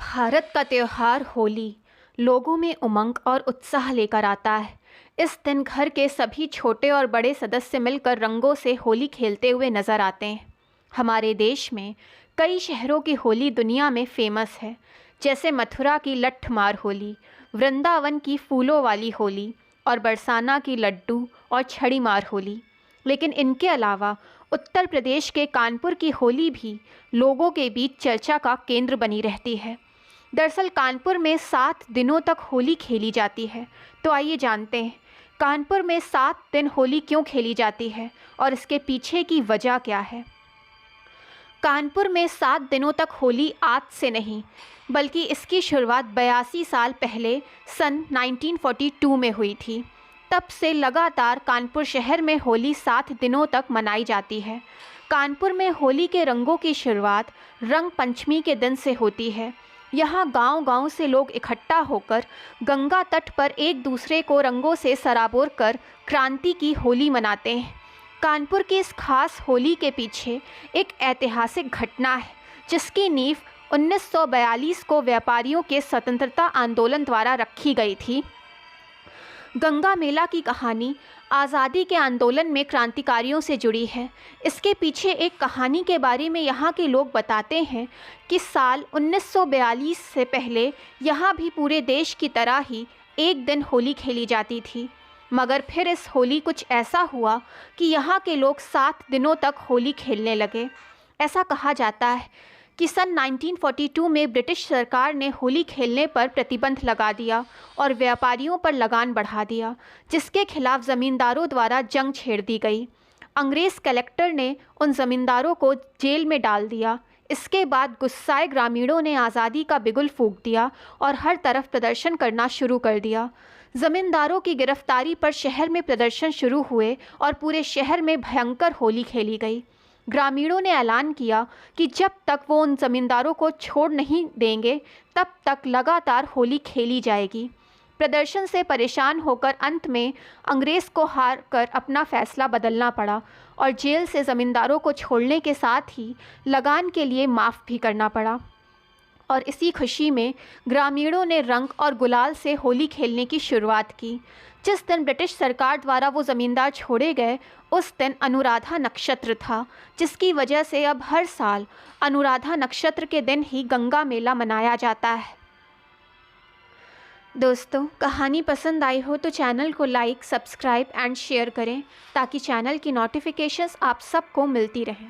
भारत का त्योहार होली लोगों में उमंग और उत्साह लेकर आता है। इस दिन घर के सभी छोटे और बड़े सदस्य मिलकर रंगों से होली खेलते हुए नज़र आते हैं। हमारे देश में कई शहरों की होली दुनिया में फेमस है, जैसे मथुरा की लट्ठमार होली, वृंदावन की फूलों वाली होली और बरसाना की लड्डू और छड़ी मार होली। लेकिन इनके अलावा उत्तर प्रदेश के कानपुर की होली भी लोगों के बीच चर्चा का केंद्र बनी रहती है। दरअसल कानपुर में 7 दिनों तक होली खेली जाती है। तो आइए जानते हैं कानपुर में 7 दिन होली क्यों खेली जाती है और इसके पीछे की वजह क्या है। कानपुर में 7 दिनों तक होली आज से नहीं, बल्कि इसकी शुरुआत 82 साल पहले सन 1942 में हुई थी। तब से लगातार कानपुर शहर में होली 7 दिनों तक मनाई जाती है। कानपुर में होली के रंगों की शुरुआत रंग पंचमी के दिन से होती है। यहाँ गांव-गांव से लोग इकट्ठा होकर गंगा तट पर एक दूसरे को रंगों से सराबोर कर क्रांति की होली मनाते हैं। कानपुर की इस खास होली के पीछे एक ऐतिहासिक घटना है, जिसकी नींव 1942 को व्यापारियों के स्वतंत्रता आंदोलन द्वारा रखी गई थी। गंगा मेला की कहानी आज़ादी के आंदोलन में क्रांतिकारियों से जुड़ी है। इसके पीछे एक कहानी के बारे में यहाँ के लोग बताते हैं कि साल 1942 से पहले यहाँ भी पूरे देश की तरह ही एक दिन होली खेली जाती थी, मगर फिर इस होली कुछ ऐसा हुआ कि यहाँ के लोग 7 दिनों तक होली खेलने लगे। ऐसा कहा जाता है कि सन 1942 में ब्रिटिश सरकार ने होली खेलने पर प्रतिबंध लगा दिया और व्यापारियों पर लगान बढ़ा दिया, जिसके खिलाफ ज़मींदारों द्वारा जंग छेड़ दी गई। अंग्रेज़ कलेक्टर ने उन ज़मींदारों को जेल में डाल दिया। इसके बाद गुस्साए ग्रामीणों ने आज़ादी का बिगुल फूंक दिया और हर तरफ प्रदर्शन करना शुरू कर दिया। ज़मींदारों की गिरफ्तारी पर शहर में प्रदर्शन शुरू हुए और पूरे शहर में भयंकर होली खेली गई। ग्रामीणों ने ऐलान किया कि जब तक वो उन ज़मींदारों को छोड़ नहीं देंगे, तब तक लगातार होली खेली जाएगी। प्रदर्शन से परेशान होकर अंत में अंग्रेज़ को हार कर अपना फ़ैसला बदलना पड़ा और जेल से ज़मींदारों को छोड़ने के साथ ही लगान के लिए माफ़ भी करना पड़ा। और इसी खुशी में ग्रामीणों ने रंग और गुलाल से होली खेलने की शुरुआत की। जिस दिन ब्रिटिश सरकार द्वारा वो ज़मींदार छोड़े गए, उस दिन अनुराधा नक्षत्र था, जिसकी वजह से अब हर साल अनुराधा नक्षत्र के दिन ही गंगा मेला मनाया जाता है। दोस्तों, कहानी पसंद आई हो तो चैनल को लाइक, सब्सक्राइब एंड शेयर करें, ताकि चैनल की नोटिफिकेशंस आप सबको मिलती रहें।